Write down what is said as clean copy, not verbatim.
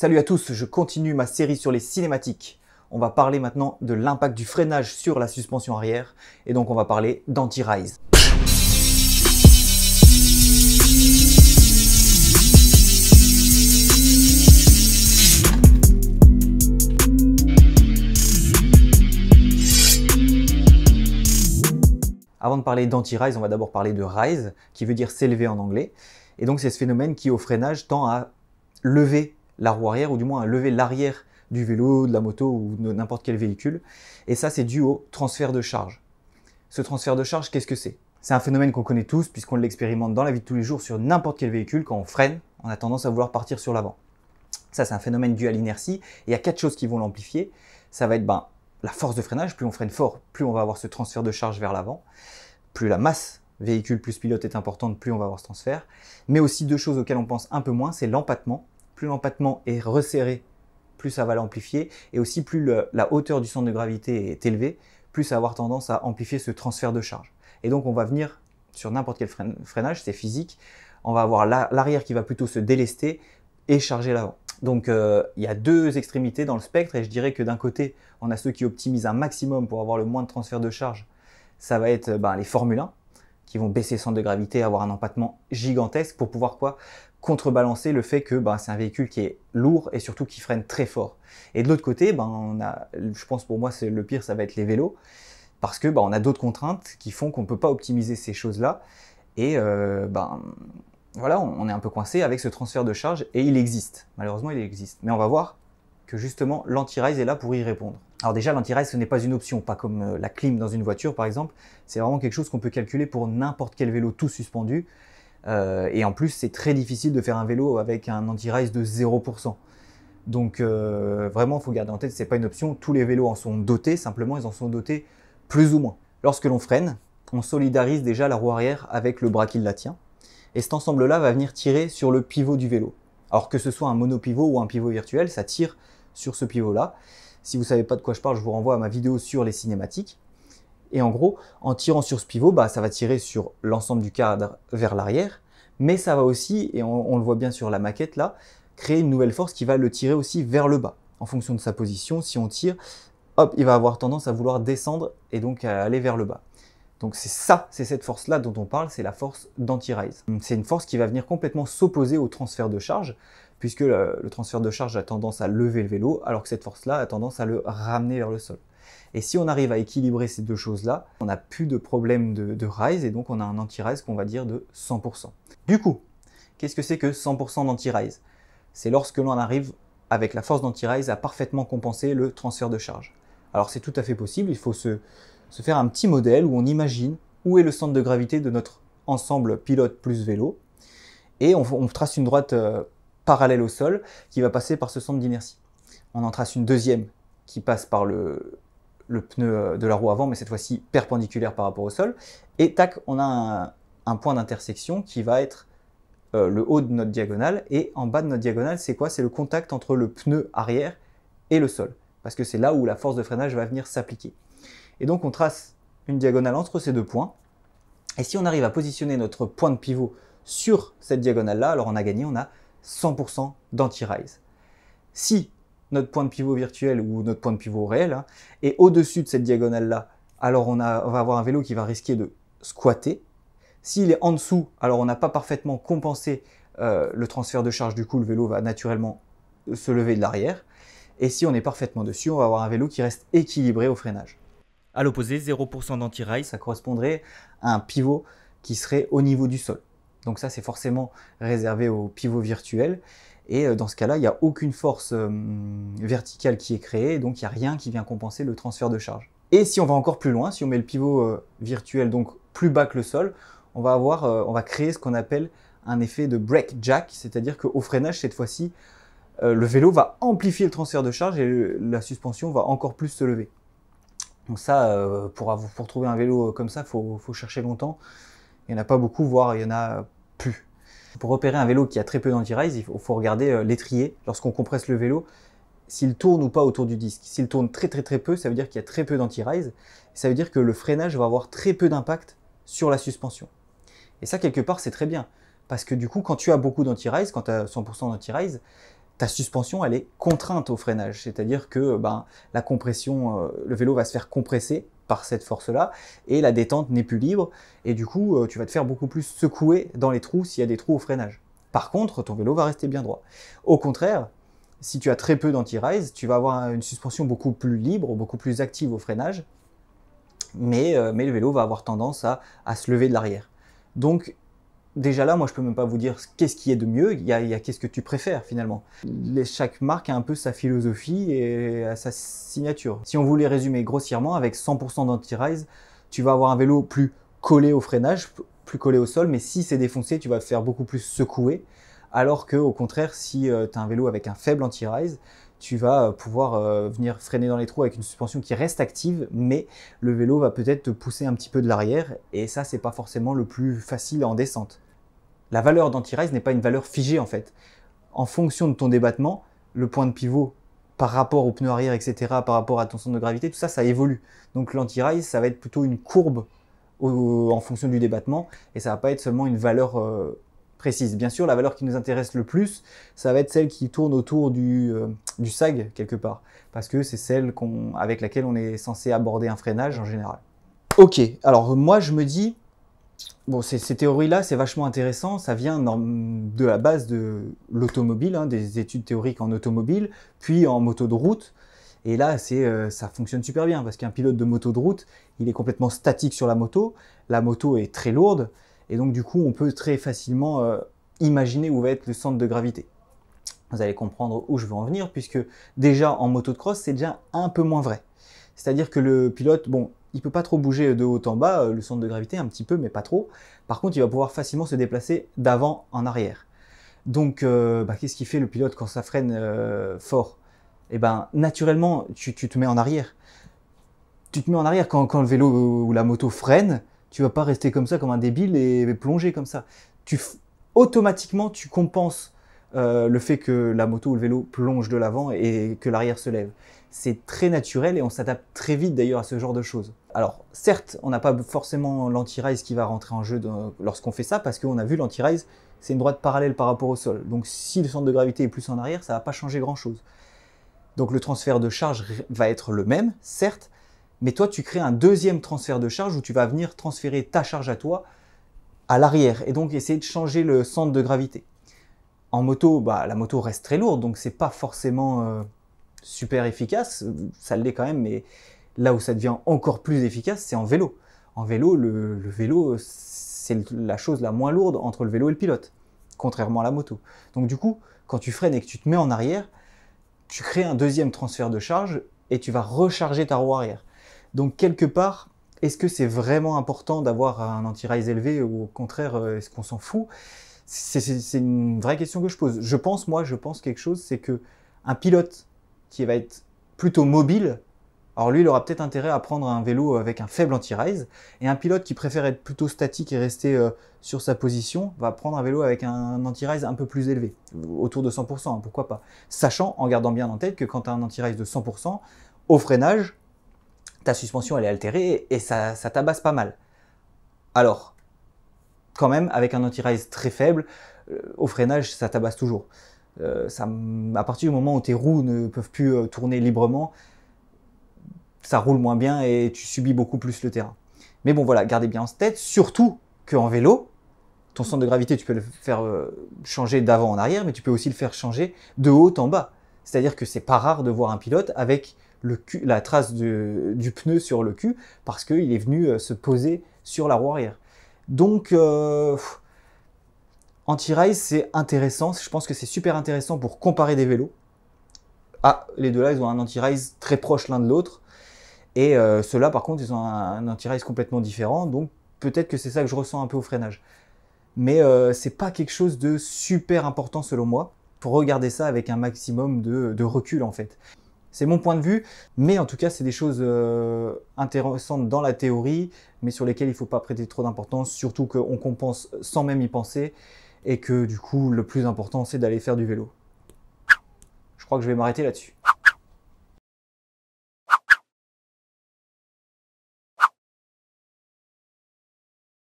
Salut à tous, je continue ma série sur les cinématiques. On va parler maintenant de l'impact du freinage sur la suspension arrière et donc on va parler d'anti-rise. Avant de parler d'anti-rise, on va d'abord parler de rise, qui veut dire s'élever en anglais. Et donc c'est ce phénomène qui au freinage tend à lever la roue arrière, ou du moins à lever l'arrière du vélo, de la moto ou de n'importe quel véhicule. Et ça, c'est dû au transfert de charge. Ce transfert de charge, qu'est-ce que c'est? C'est un phénomène qu'on connaît tous, puisqu'on l'expérimente dans la vie de tous les jours sur n'importe quel véhicule. Quand on freine, on a tendance à vouloir partir sur l'avant. Ça, c'est un phénomène dû à l'inertie. Et il y a 4 choses qui vont l'amplifier. Ça va être la force de freinage. Plus on freine fort, plus on va avoir ce transfert de charge vers l'avant. Plus la masse véhicule plus pilote est importante, plus on va avoir ce transfert. Mais aussi 2 choses auxquelles on pense un peu moins, c'est l'empattement. Plus l'empattement est resserré, plus ça va l'amplifier. Et aussi, plus la hauteur du centre de gravité est élevée, plus ça va avoir tendance à amplifier ce transfert de charge. Et donc, on va venir sur n'importe quel freinage, c'est physique. On va avoir l'arrière qui va plutôt se délester et charger l'avant. Donc, il y a 2 extrémités dans le spectre. Et je dirais que d'un côté, on a ceux qui optimisent un maximum pour avoir le moins de transfert de charge. Ça va être les Formule 1 qui vont baisser le centre de gravité, avoir un empattement gigantesque pour pouvoir contrebalancer le fait que c'est un véhicule qui est lourd et surtout qui freine très fort. Et de l'autre côté, je pense pour moi c'est le pire, ça va être les vélos, parce que on a d'autres contraintes qui font qu'on ne peut pas optimiser ces choses-là. Et voilà, on est un peu coincé avec ce transfert de charge et il existe. Malheureusement, il existe. Mais on va voir que justement l'anti-rise est là pour y répondre. Alors déjà, l'anti-rise, ce n'est pas une option, pas comme la clim dans une voiture par exemple. C'est vraiment quelque chose qu'on peut calculer pour n'importe quel vélo tout suspendu. Et en plus, c'est très difficile de faire un vélo avec un anti-rise de 0%. Donc vraiment, il faut garder en tête, ce n'est pas une option. Tous les vélos en sont dotés, simplement ils en sont dotés plus ou moins. Lorsque l'on freine, on solidarise déjà la roue arrière avec le bras qui la tient. Et cet ensemble-là va venir tirer sur le pivot du vélo. Alors que ce soit un monopivot ou un pivot virtuel, ça tire sur ce pivot-là. Si vous ne savez pas de quoi je parle, je vous renvoie à ma vidéo sur les cinématiques. Et en gros, en tirant sur ce pivot, ça va tirer sur l'ensemble du cadre vers l'arrière, mais ça va aussi, et on le voit bien sur la maquette là, créer une nouvelle force qui va le tirer aussi vers le bas. En fonction de sa position, si on tire, hop, il va avoir tendance à vouloir descendre et donc à aller vers le bas. Donc c'est cette force-là dont on parle, c'est la force d'anti-rise. C'est une force qui va venir complètement s'opposer au transfert de charge, puisque le transfert de charge a tendance à lever le vélo, alors que cette force-là a tendance à le ramener vers le sol. Et si on arrive à équilibrer ces 2 choses-là, on n'a plus de problème de rise, et donc on a un anti-rise qu'on va dire de 100%. Du coup, qu'est-ce que c'est que 100% d'anti-rise? C'est lorsque l'on arrive, avec la force d'anti-rise, à parfaitement compenser le transfert de charge. Alors c'est tout à fait possible, il faut se faire un petit modèle où on imagine où est le centre de gravité de notre ensemble pilote plus vélo, et on trace une droite parallèle au sol qui va passer par ce centre d'inertie. On en trace une deuxième qui passe par le pneu de la roue avant, mais cette fois-ci perpendiculaire par rapport au sol. Et tac, on a un point d'intersection qui va être le haut de notre diagonale. Et en bas de notre diagonale, c'est quoi? C'est le contact entre le pneu arrière et le sol. Parce que c'est là où la force de freinage va venir s'appliquer. Et donc on trace une diagonale entre ces 2 points. Et si on arrive à positionner notre point de pivot sur cette diagonale-là, alors on a gagné, on a 100% d'anti-rise. Si notre point de pivot virtuel ou notre point de pivot réel est au-dessus de cette diagonale-là, alors on va avoir un vélo qui va risquer de squatter. S'il est en dessous, alors on n'a pas parfaitement compensé le transfert de charge, du coup le vélo va naturellement se lever de l'arrière. Et si on est parfaitement dessus, on va avoir un vélo qui reste équilibré au freinage. À l'opposé, 0% d'anti-rise, ça correspondrait à un pivot qui serait au niveau du sol. Donc ça, c'est forcément réservé au pivot virtuel. Et dans ce cas-là, il n'y a aucune force verticale qui est créée, donc il n'y a rien qui vient compenser le transfert de charge. Et si on va encore plus loin, si on met le pivot virtuel donc plus bas que le sol, on va créer ce qu'on appelle un effet de break jack, c'est-à-dire qu'au freinage, cette fois-ci, le vélo va amplifier le transfert de charge et la suspension va encore plus se lever. Donc ça, pour trouver un vélo comme ça, il faut chercher longtemps. Il n'y en a pas beaucoup, voire il n'y en a plus. Pour repérer un vélo qui a très peu d'anti-rise, il faut regarder l'étrier. Lorsqu'on compresse le vélo, s'il tourne ou pas autour du disque. S'il tourne très peu, ça veut dire qu'il y a très peu d'anti-rise. Ça veut dire que le freinage va avoir très peu d'impact sur la suspension. Et ça, quelque part, c'est très bien. Parce que du coup, quand tu as beaucoup d'anti-rise, quand tu as 100% d'anti-rise, ta suspension, elle est contrainte au freinage. C'est-à-dire que la compression, le vélo va se faire compresser par cette force-là, et la détente n'est plus libre, et du coup, tu vas te faire beaucoup plus secouer dans les trous s'il y a des trous au freinage. Par contre, ton vélo va rester bien droit. Au contraire, si tu as très peu d'anti-rise, tu vas avoir une suspension beaucoup plus libre, beaucoup plus active au freinage, mais le vélo va avoir tendance à se lever de l'arrière. Donc, déjà là, moi, je peux même pas vous dire qu'est-ce qui est de mieux, il y a qu'est-ce que tu préfères finalement. Chaque marque a un peu sa philosophie et sa signature. Si on voulait résumer grossièrement, avec 100% d'anti-rise, tu vas avoir un vélo plus collé au freinage, plus collé au sol, mais si c'est défoncé, tu vas te faire beaucoup plus secouer. Alors que, au contraire, si tu as un vélo avec un faible anti-rise, tu vas pouvoir venir freiner dans les trous avec une suspension qui reste active, mais le vélo va peut-être te pousser un petit peu de l'arrière, et ça, c'est pas forcément le plus facile en descente. La valeur d'anti-rise n'est pas une valeur figée en fait. En fonction de ton débattement, le point de pivot par rapport au pneu arrière, etc., par rapport à ton centre de gravité, tout ça, ça évolue. Donc l'anti-rise, ça va être plutôt une courbe en fonction du débattement, et ça va pas être seulement une valeur précise. Bien sûr, la valeur qui nous intéresse le plus, ça va être celle qui tourne autour du sag, quelque part, parce que c'est celle avec laquelle on est censé aborder un freinage en général. Ok, alors moi je me dis, bon, ces théories-là, c'est vachement intéressant, ça vient de la base de l'automobile, hein, des études théoriques en automobile, puis en moto de route, et là, ça fonctionne super bien, parce qu'un pilote de moto de route, il est complètement statique sur la moto est très lourde, et donc du coup, on peut très facilement imaginer où va être le centre de gravité. Vous allez comprendre où je veux en venir, puisque déjà en moto de cross, c'est déjà un peu moins vrai. C'est-à-dire que le pilote, bon, il ne peut pas trop bouger de haut en bas, le centre de gravité un petit peu, mais pas trop. Par contre, il va pouvoir facilement se déplacer d'avant en arrière. Donc, qu'est-ce qu'il fait le pilote quand ça freine fort? Eh ben, naturellement, tu te mets en arrière. Tu te mets en arrière quand le vélo ou la moto freine, tu vas pas rester comme ça, comme un débile et plonger comme ça. Automatiquement, tu compenses le fait que la moto ou le vélo plonge de l'avant et que l'arrière se lève. C'est très naturel et on s'adapte très vite d'ailleurs à ce genre de choses. Alors certes, on n'a pas forcément l'anti-rise qui va rentrer en jeu lorsqu'on fait ça, parce qu'on a vu l'anti-rise, c'est une droite parallèle par rapport au sol. Donc si le centre de gravité est plus en arrière, ça ne va pas changer grand-chose. Donc le transfert de charge va être le même, certes, mais toi tu crées un deuxième transfert de charge où tu vas venir transférer ta charge à toi à l'arrière et donc essayer de changer le centre de gravité. En moto, la moto reste très lourde, donc c'est pas forcément super efficace, ça l'est quand même, mais là où ça devient encore plus efficace, c'est en vélo. En vélo, le vélo, c'est la chose la moins lourde entre le vélo et le pilote, contrairement à la moto. Donc du coup, quand tu freines et que tu te mets en arrière, tu crées un deuxième transfert de charge et tu vas recharger ta roue arrière. Donc quelque part, est-ce que c'est vraiment important d'avoir un anti-rise élevé ou au contraire, est-ce qu'on s'en fout? C'est une vraie question que je pose. Je pense quelque chose, c'est que un pilote qui va être plutôt mobile, alors lui, il aura peut-être intérêt à prendre un vélo avec un faible anti-rise, et un pilote qui préfère être plutôt statique et rester sur sa position, va prendre un vélo avec un anti-rise un peu plus élevé, autour de 100%, hein, pourquoi pas. Sachant, en gardant bien en tête que quand tu as un anti-rise de 100%, au freinage, ta suspension elle est altérée et ça tabasse pas mal. Alors, quand même, avec un anti-rise très faible, au freinage, ça tabasse toujours. À partir du moment où tes roues ne peuvent plus tourner librement, ça roule moins bien et tu subis beaucoup plus le terrain. Mais bon, voilà, gardez bien en tête, surtout qu'en vélo, ton centre de gravité, tu peux le faire changer d'avant en arrière, mais tu peux aussi le faire changer de haut en bas. C'est-à-dire que c'est pas rare de voir un pilote avec la trace du pneu sur le cul, parce qu'il est venu se poser sur la roue arrière. Donc, anti-rise, c'est intéressant. Je pense que c'est super intéressant pour comparer des vélos. Ah, les deux là, ils ont un anti-rise très proche l'un de l'autre. Et ceux-là, par contre, ils ont un anti-rise complètement différent. Donc, peut-être que c'est ça que je ressens un peu au freinage. Mais c'est pas quelque chose de super important selon moi. Pour regarder ça avec un maximum de recul, en fait. C'est mon point de vue, mais en tout cas, c'est des choses intéressantes dans la théorie, mais sur lesquelles il ne faut pas prêter trop d'importance, surtout qu'on compense sans même y penser, et que du coup, le plus important, c'est d'aller faire du vélo. Je crois que je vais m'arrêter là-dessus.